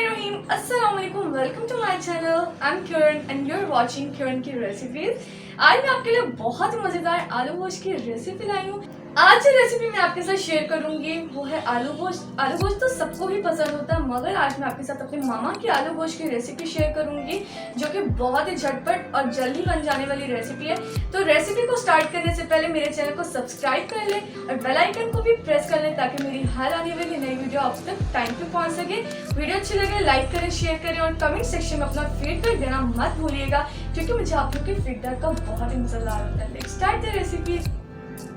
Bismillahirrahmanirrahim. Assalamualaikum. Welcome to my channel. I'm Kiran and you're watching Kiran की recipes. आज मैं आपके लिए बहुत ही मजेदार आलू गोश्त की रेसिपी लाई हूँ। आज जो रेसिपी मैं आपके साथ शेयर करूंगी वो है आलू गोश्त। आलू गोश्त तो सबको ही पसंद होता है, मगर आज मैं आपके साथ अपने मामा की आलू गोश्त की रेसिपी शेयर करूंगी जो कि बहुत ही झटपट और जल्दी बन जाने वाली रेसिपी है। तो रेसिपी को स्टार्ट करने से पहले मेरे चैनल को सब्सक्राइब कर ले और बेल आइकन को भी प्रेस कर ले ताकि मेरी हर आने वाली नई वीडियो आप तक टाइम पे पहुंच सके। वीडियो अच्छी लगे लाइक करें, शेयर करें और कमेंट सेक्शन में अपना फीडबैक देना मत भूलिएगा क्योंकि मुझे आप लोग के फीडबैक का बहुत इंतजार होता है। Let's start the recipe.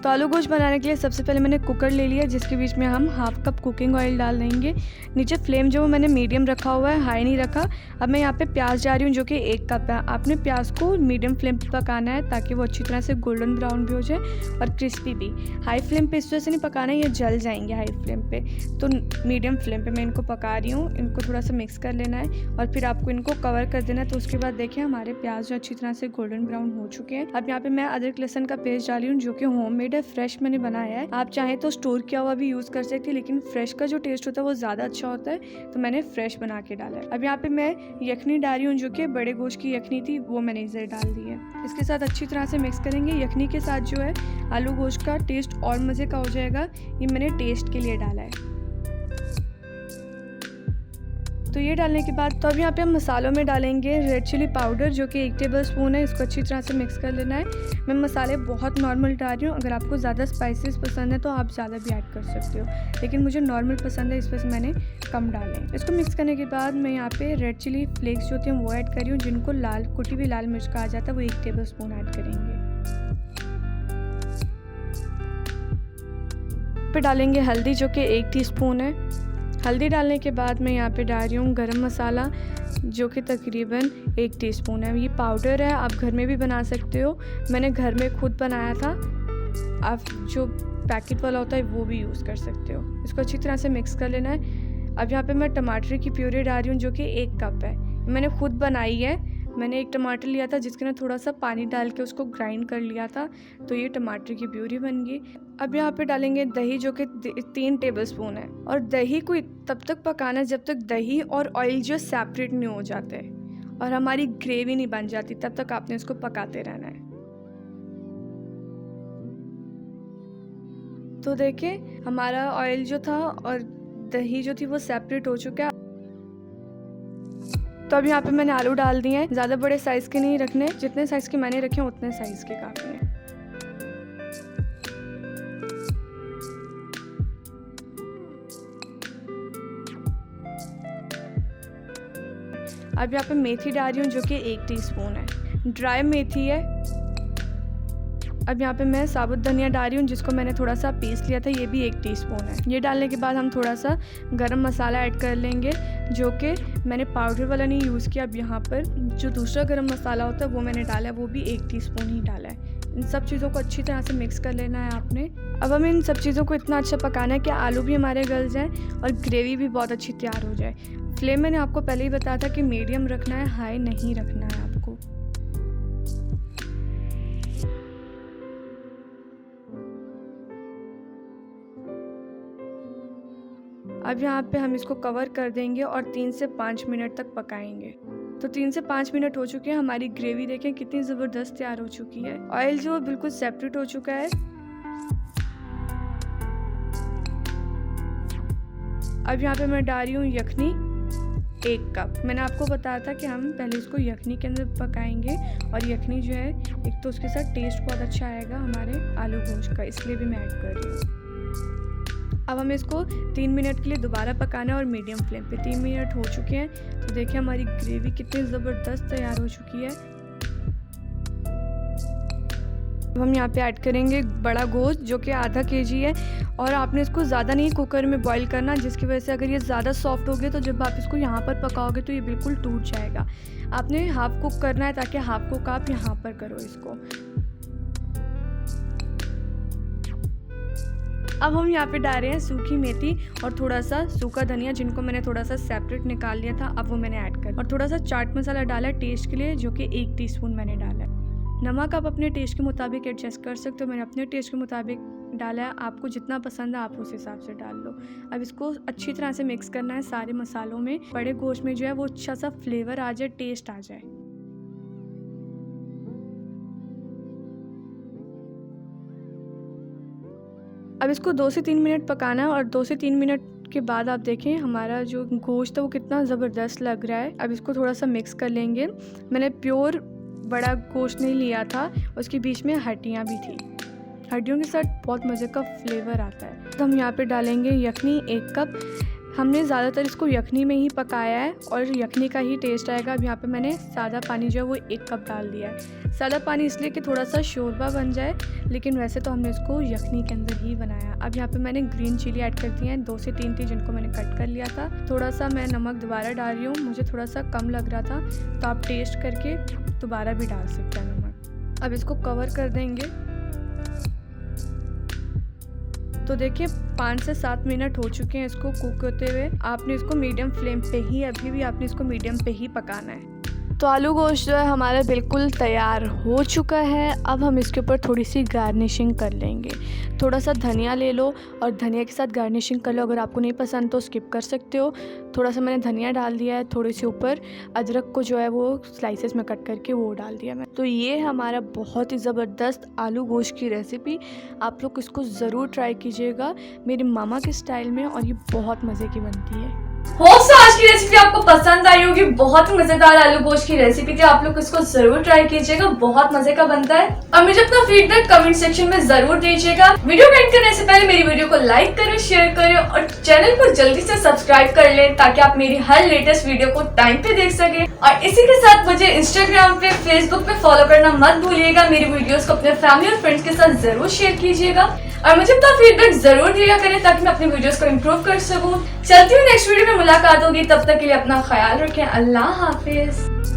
तो आलू गोश्त बनाने के लिए सबसे पहले मैंने कुकर ले लिया जिसके बीच में हम हाफ कप कुकिंग ऑयल डाल देंगे। नीचे फ्लेम जो मैंने मीडियम रखा हुआ है, हाई नहीं रखा। अब मैं यहाँ पे प्याज डाल रही हूँ जो कि 1 कप है। आपने प्याज को मीडियम फ्लेम पे पकाना है ताकि वो अच्छी तरह से गोल्डन ब्राउन भी हो जाए और क्रिस्पी भी। हाई फ्लेम पे इस वजह से नहीं पकाना है, ये जल जाएंगे हाई फ्लेम पे। तो मीडियम फ्लेम पे मैं इनको पका रही हूँ। इनको थोड़ा सा मिक्स कर लेना है और फिर आपको इनको कवर कर देना है। तो उसके बाद देखिए हमारे प्याज जो अच्छी तरह से गोल्डन ब्राउन हो चुके हैं। अब यहाँ पे मैं अदरक लहसुन का पेस्ट डाली हूँ जो कि होममेड है, फ्रेश मैंने बनाया है। आप चाहें तो स्टोर किया हुआ भी यूज कर सकते हैं, लेकिन फ्रेश का जो टेस्ट होता है वो ज्यादा अच्छा होता है, तो मैंने फ्रेश बना के डाला है। अब यहाँ पे मैं यखनी डाल रही हूँ जो कि बड़े गोश्त की यखनी थी, वो मैंने इसे डाल दी है। इसके साथ अच्छी तरह से मिक्स करेंगे। यखनी के साथ जो है आलू गोश्त का टेस्ट और मजे का हो जाएगा। ये मैंने टेस्ट के लिए डाला है। तो ये डालने के बाद तो अब यहाँ पे हम मसालों में डालेंगे रेड चिली पाउडर जो कि 1 टेबल स्पून है। इसको अच्छी तरह से मिक्स कर लेना है। मैं मसाले बहुत नॉर्मल डाल रही हूँ। अगर आपको ज़्यादा स्पाइसेस पसंद है तो आप ज़्यादा भी ऐड कर सकते हो, लेकिन मुझे नॉर्मल पसंद है इस वजह से मैंने कम डाले। इसको मिक्स करने के बाद मैं यहाँ पे रेड चिली फ्लेक्स जो होती हैं वो ऐड कर रही हूँ, जिनको लाल कुटी हुई लाल मिर्च कहा जाता है, वो 1 टेबल स्पून ऐड करेंगे। फिर डालेंगे हल्दी जो कि 1 टीस्पून है। हल्दी डालने के बाद मैं यहाँ पे डाल रही हूँ गरम मसाला जो कि तकरीबन 1 टीस्पून है। ये पाउडर है, आप घर में भी बना सकते हो। मैंने घर में खुद बनाया था, आप जो पैकेट वाला होता है वो भी यूज़ कर सकते हो। इसको अच्छी तरह से मिक्स कर लेना है। अब यहाँ पे मैं टमाटर की प्यूरी डाल रही हूँ जो कि 1 कप है। मैंने खुद बनाई है। मैंने 1 टमाटर लिया था जिसके ना थोड़ा सा पानी डाल के उसको ग्राइंड कर लिया था, तो ये टमाटर की प्यूरी बन गई। अब यहाँ पे डालेंगे दही जो कि 3 टेबल स्पून है। और दही को तब तक पकाना है जब तक दही और ऑयल जो सेपरेट नहीं हो जाते और हमारी ग्रेवी नहीं बन जाती, तब तक आपने इसको पकाते रहना है। तो देखिए हमारा ऑयल जो था और दही जो थी वो सेपरेट हो चुका है। तो अब यहाँ पे मैंने आलू डाल दिए हैं। ज़्यादा बड़े साइज़ के नहीं रखने, जितने साइज़ के मैंने रखे हैं उतने साइज़ के काफ़ी हैं। अब यहाँ पे मेथी डाल रही हूँ जो कि 1 टीस्पून है, ड्राई मेथी है। अब यहाँ पे मैं साबुत धनिया डाल रही हूँ जिसको मैंने थोड़ा सा पीस लिया था, ये भी 1 टीस्पून है। ये डालने के बाद हम थोड़ा सा गरम मसाला ऐड कर लेंगे जो कि मैंने पाउडर वाला नहीं यूज़ किया। अब यहाँ पर जो दूसरा गरम मसाला होता है वो मैंने डाला है, वो भी 1 टीस्पून ही डाला है। इन सब चीज़ों को अच्छी तरह से मिक्स कर लेना है आपने। अब हमें इन सब चीज़ों को इतना अच्छा पकाना है कि आलू भी हमारे गल जाए और ग्रेवी भी बहुत अच्छी तैयार हो जाए। फ्लेम मैंने आपको पहले ही बताया था कि मीडियम रखना है, हाई नहीं रखना है आपको। अब यहाँ पे हम इसको कवर कर देंगे और 3 से 5 मिनट तक पकाएंगे। तो 3 से 5 मिनट हो चुके हैं। हमारी ग्रेवी देखें कितनी ज़बरदस्त तैयार हो चुकी है। ऑयल जो बिल्कुल सेपरेट हो चुका है। अब यहाँ पे मैं डाल रही हूँ यखनी 1 कप। मैंने आपको बताया था कि हम पहले इसको यखनी के अंदर पकाएंगे और यखनी जो है एक तो उसके साथ टेस्ट बहुत अच्छा आएगा हमारे आलू गोश्त का, इसलिए भी मैं ऐड कर रही हूँ। अब हमें इसको 3 मिनट के लिए दोबारा पकाना है और मीडियम फ्लेम पे। 3 मिनट हो चुके हैं। तो देखिए हमारी ग्रेवी कितनी ज़बरदस्त तैयार हो चुकी है। अब हम यहाँ पे ऐड करेंगे बड़ा गोश्त जो कि आधा kg है और आपने इसको ज़्यादा नहीं कुकर में बॉईल करना, जिसकी वजह से अगर ये ज़्यादा सॉफ्ट हो गया तो जब आप इसको यहाँ पर पकाओगे तो ये बिल्कुल टूट जाएगा। आपने हाफ कुक करना है ताकि हाफ कुक आप यहाँ पर करो इसको। अब हम यहाँ पे डाल रहे हैं सूखी मेथी और थोड़ा सा सूखा धनिया जिनको मैंने थोड़ा सा सेपरेट निकाल लिया था, अब वो मैंने ऐड कर। और थोड़ा सा चाट मसाला डाला है टेस्ट के लिए जो कि 1 टीस्पून मैंने डाला है। नमक आप अपने टेस्ट के मुताबिक एडजस्ट कर सकते हो, मैंने अपने टेस्ट के मुताबिक डाला है, आपको जितना पसंद है आप उस हिसाब से डाल लो। अब इसको अच्छी तरह से मिक्स करना है सारे मसालों में, बड़े गोश्त में जो है वो अच्छा सा फ्लेवर आ जाए, टेस्ट आ जाए। अब इसको 2 से 3 मिनट पकाना है और 2 से 3 मिनट के बाद आप देखें हमारा जो गोश्त है वो कितना ज़बरदस्त लग रहा है। अब इसको थोड़ा सा मिक्स कर लेंगे। मैंने प्योर बड़ा गोश्त नहीं लिया था, उसके बीच में हड्डियाँ भी थी। हड्डियों के साथ बहुत मज़े का फ्लेवर आता है। तो हम यहाँ पे डालेंगे यखनी 1 कप। हमने ज़्यादातर इसको यखनी में ही पकाया है और यखनी का ही टेस्ट आएगा। अब यहाँ पे मैंने सादा पानी जो है वो 1 कप डाल दिया है। सादा पानी इसलिए कि थोड़ा सा शोरबा बन जाए, लेकिन वैसे तो हमने इसको यखनी के अंदर ही बनाया। अब यहाँ पे मैंने ग्रीन चिली ऐड कर दिए हैं, 2 से 3 थी जिनको मैंने कट कर लिया था। थोड़ा सा मैं नमक दोबारा डाल रही हूँ, मुझे थोड़ा सा कम लग रहा था, तो आप टेस्ट करके दोबारा भी डाल सकते हैं नमक। अब इसको कवर कर देंगे। तो देखिए 5 से 7 मिनट हो चुके हैं इसको कुक होते हुए। आपने इसको मीडियम फ्लेम पे ही, अभी भी आपने इसको मीडियम पे ही पकाना है। तो आलू गोश्त जो है हमारा बिल्कुल तैयार हो चुका है। अब हम इसके ऊपर थोड़ी सी गार्निशिंग कर लेंगे। थोड़ा सा धनिया ले लो और धनिया के साथ गार्निशिंग कर लो। अगर आपको नहीं पसंद तो स्किप कर सकते हो। थोड़ा सा मैंने धनिया डाल दिया है, थोड़ी सी ऊपर अदरक को जो है वो स्लाइसेस में कट करके वो डाल दिया मैं। तो ये हमारा बहुत ही ज़बरदस्त आलू गोश्त की रेसिपी, आप लोग इसको ज़रूर ट्राई कीजिएगा मेरी मामा के स्टाइल में, और ये बहुत मज़े की बनती है। होप्स आज की रेसिपी आपको पसंद आई होगी। बहुत ही मजेदार आलू गोश्त की रेसिपी थी, आप लोग इसको जरूर ट्राई कीजिएगा, बहुत मजे का बनता है। और मुझे अपना फीडबैक कमेंट सेक्शन में जरूर दीजिएगा। वीडियो को एंड करने से पहले मेरी वीडियो को लाइक करें, शेयर करें और चैनल को जल्दी से सब्सक्राइब कर लें, ताकि आप मेरी हर लेटेस्ट वीडियो को टाइम पे देख सके। और इसी के साथ मुझे इंस्टाग्राम पे, फेसबुक पे फॉलो करना मत भूलिएगा। मेरी वीडियोस को अपने फैमिली और फ्रेंड्स के साथ जरूर शेयर कीजिएगा और मुझे अपना फीडबैक जरूर दिया करें, ताकि मैं अपनी वीडियोस को इम्प्रूव कर सकूं। चलती हूँ, नेक्स्ट वीडियो में मुलाकात होगी, तब तक के लिए अपना ख्याल रखें। अल्लाह हाफिज।